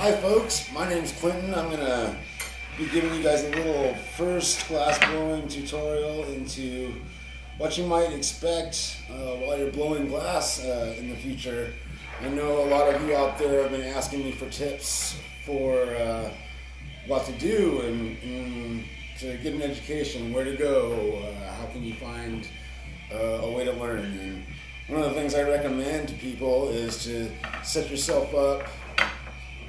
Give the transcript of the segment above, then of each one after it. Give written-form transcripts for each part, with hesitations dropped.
Hi folks, my name's Clinton. I'm going to be giving you guys a little first glass blowing tutorial into what you might expect while you're blowing glass in the future. I know a lot of you out there have been asking me for tips for what to do and to get an education, where to go, how can you find a way to learn. And one of the things I recommend to people is to set yourself up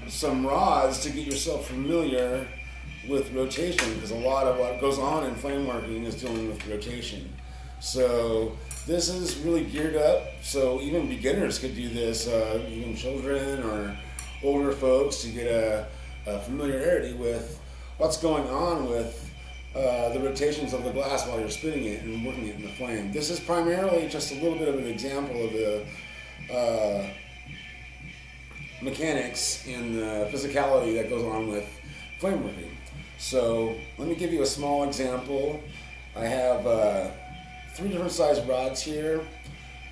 some rods to get yourself familiar with rotation, because a lot of what goes on in flame working is dealing with rotation. So this is really geared up so even beginners could do this, even children or older folks, to get a familiarity with what's going on with the rotations of the glass while you're spinning it and working it in the flame. This is primarily just a little bit of an example of the mechanics and the physicality that goes on with flame working. So let me give you a small example. I have 3 different size rods here,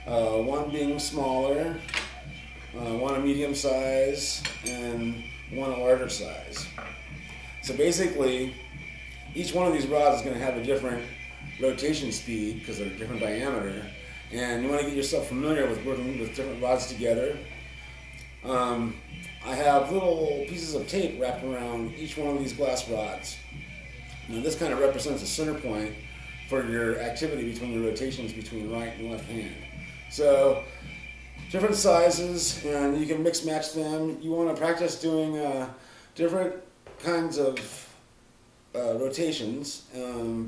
one being smaller, one a medium size, and one a larger size. So basically, each one of these rods is going to have a different rotation speed because they're a different diameter, and you want to get yourself familiar with working with different rods together. I have little pieces of tape wrapped around each one of these glass rods. Now this kind of represents a center point for your activity between your rotations between right and left hand. So different sizes, and you can mix match them. You want to practice doing different kinds of rotations,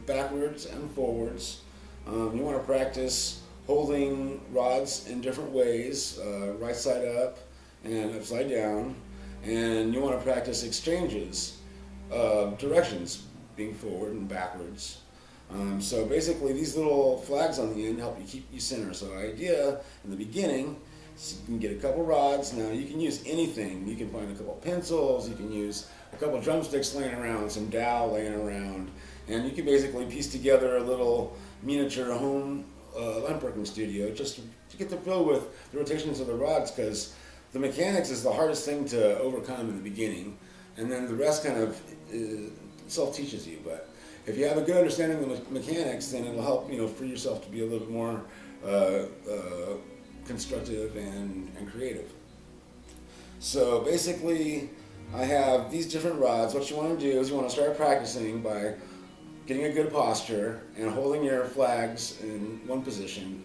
backwards and forwards. You want to practice holding rods in different ways, right side up and upside down, and you want to practice exchanges of directions, being forward and backwards. So basically these little flags on the end help you keep you center. So the idea in the beginning is you can get a couple rods. Now you can use anything. You can find a couple pencils, you can use a couple drumsticks laying around, some dowel laying around, and you can basically piece together a little miniature home lamp working studio just to get to feel with the rotations of the rods, because the mechanics is the hardest thing to overcome in the beginning, and then the rest kind of self-teaches you. But if you have a good understanding of the mechanics, then it'll help free yourself to be a little bit more constructive and creative. So basically, I have these different rods. What you want to do is you want to start practicing by getting a good posture and holding your flags in one position,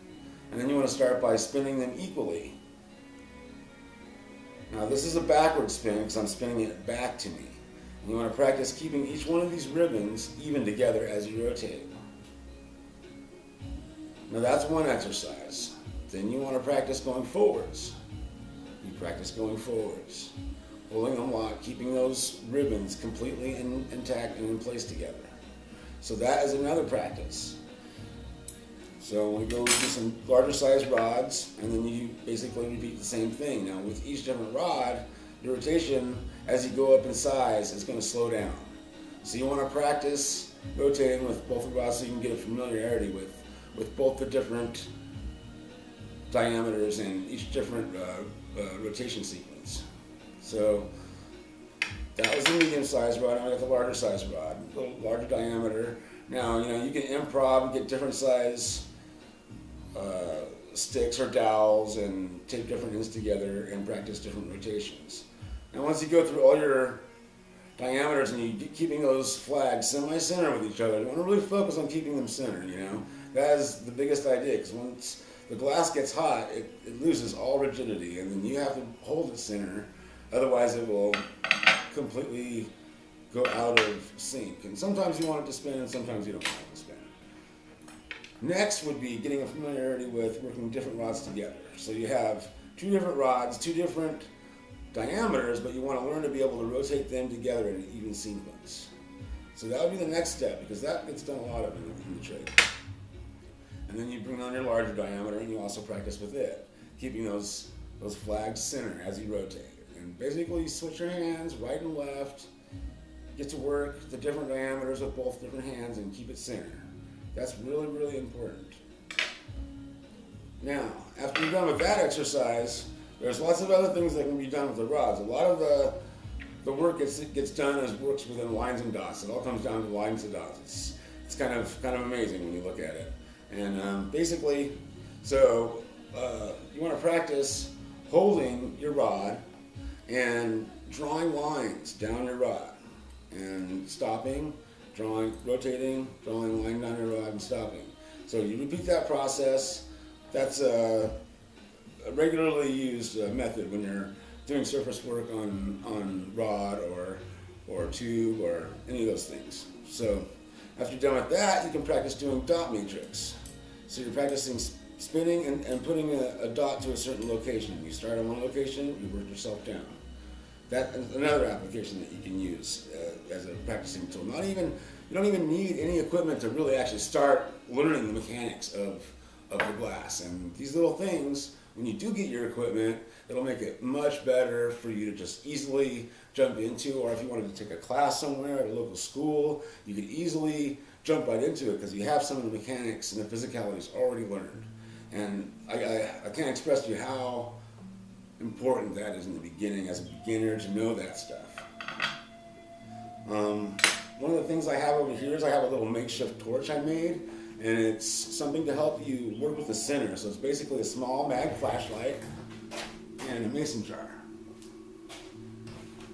and then you want to start by spinning them equally. Now this is a backward spin because I'm spinning it back to me. And you want to practice keeping each one of these ribbons even together as you rotate. Now that's one exercise. Then you want to practice going forwards. You practice going forwards, holding them locked, keeping those ribbons completely intact and in place together. So that is another practice. So we go do some larger size rods, and then you basically repeat the same thing. Now with each different rod, your rotation as you go up in size is going to slow down. So you want to practice rotating with both the rods so you can get a familiarity with both the different diameters and each different rotation sequence. So that was the medium size rod. Now I got the larger size rod, a little larger diameter. Now you can improv and get different size sticks or dowels and tape different ends together and practice different rotations. And once you go through all your diameters and you keeping those flags semi-center with each other, you want to really focus on keeping them center. That is the biggest idea, because once the glass gets hot, it loses all rigidity, and then you have to hold it center, otherwise it will completely go out of sync. And sometimes you want it to spin and sometimes you don't want it to spin. Next would be getting a familiarity with working different rods together. So you have 2 different rods, 2 different diameters, but you want to learn to be able to rotate them together in an even sequence. So that would be the next step, because that gets done a lot of in the trade. And then you bring on your larger diameter and you also practice with it, keeping those flags center as you rotate. And basically you switch your hands right and left, get to work the different diameters with both different hands and keep it center. That's really, really important. Now, after you're done with that exercise, there's lots of other things that can be done with the rods. A lot of the the work gets done as works within lines and dots. It all comes down to lines and dots. It's kind of amazing when you look at it. And basically, so you want to practice holding your rod and drawing lines down your rod and stopping, drawing, rotating, drawing line down your rod and stopping. So you repeat that process. That's a regularly used method when you're doing surface work on rod or tube or any of those things. So after you're done with that, you can practice doing dot matrix. So you're practicing spinning and putting a dot to a certain location. You start on one location, you work yourself down. That's another application that you can use as a practicing tool. You don't even need any equipment to really actually start learning the mechanics of the glass. And these little things, when you do get your equipment, it'll make it much better for you to just easily jump into, or if you wanted to take a class somewhere at a local school, you could easily jump right into it because you have some of the mechanics and the physicalities already learned. And I can't express to you how important that is in the beginning as a beginner to know that stuff. One of the things I have over here is I have a little makeshift torch I made, and it's something to help you work with the center. So it's basically a small mag flashlight and a mason jar.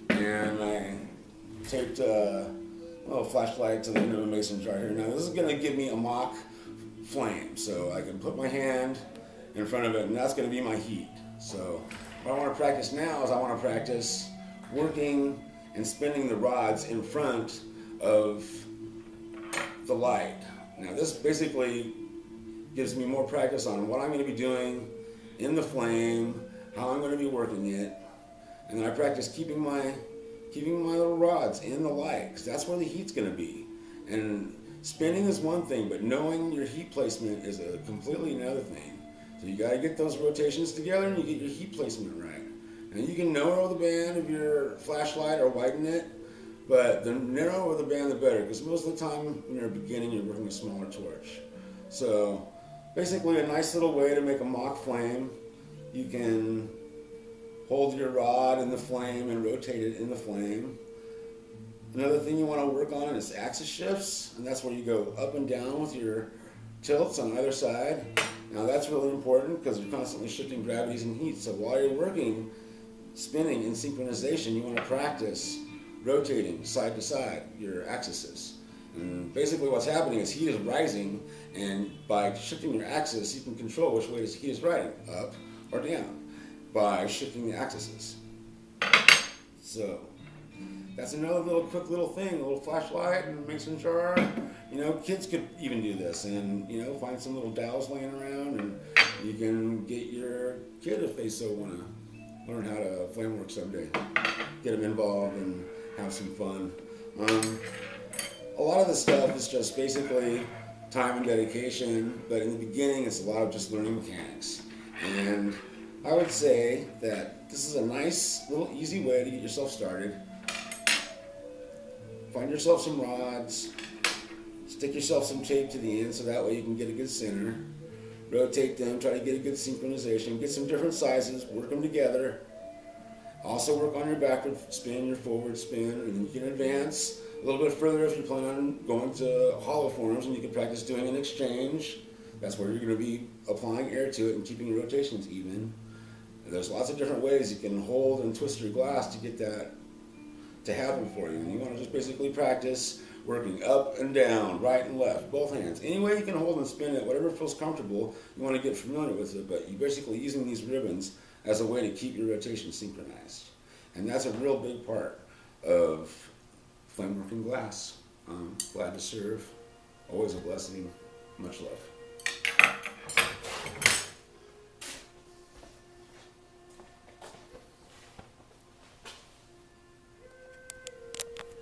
And I taped a little flashlight to the end of a mason jar here. Now this is going to give me a mock flame, so I can put my hand in front of it, and that's going to be my heat. So what I want to practice now is I want to practice working and spinning the rods in front of the light. Now this basically gives me more practice on what I'm going to be doing in the flame, how I'm going to be working it, and then I practice keeping my little rods in the light, because that's where the heat's going to be. And spinning is one thing, but knowing your heat placement is a completely another thing. So you got to get those rotations together and you get your heat placement right. And you can narrow the band of your flashlight or widen it, but the narrower the band the better, because most of the time when you're beginning you're working a smaller torch. So basically a nice little way to make a mock flame. You can hold your rod in the flame and rotate it in the flame. Another thing you want to work on is axis shifts, and that's where you go up and down with your tilts on either side. Now that's really important because you're constantly shifting gravities and heat. So while you're working, spinning in synchronization, you want to practice rotating side to side your axes. And basically what's happening is heat is rising, and by shifting your axis, you can control which way the heat is riding, up or down, by shifting the axes. So that's another quick little thing, a little flashlight and a mason jar. You know, kids could even do this, and you know, find some little dowels laying around, and you can get your kid, if they so want to learn how to flame work someday. Get them involved and have some fun. A lot of this stuff is just basically time and dedication, but in the beginning it's a lot of just learning mechanics. And I would say that this is a nice little easy way to get yourself started. Find yourself some rods, stick yourself some tape to the end so that way you can get a good center. Rotate them, try to get a good synchronization, get some different sizes, work them together. Also work on your backward spin, your forward spin, and then you can advance a little bit further if you plan on going to hollow forms, and you can practice doing an exchange. That's where you're going to be applying air to it and keeping your rotations even. And there's lots of different ways you can hold and twist your glass to get that to happen for you. And you want to just basically practice working up and down, right and left, both hands. Any way you can hold and spin it, whatever feels comfortable, you want to get familiar with it, but you're basically using these ribbons as a way to keep your rotation synchronized. And that's a real big part of flame working glass. Glad to serve. Always a blessing. Much love.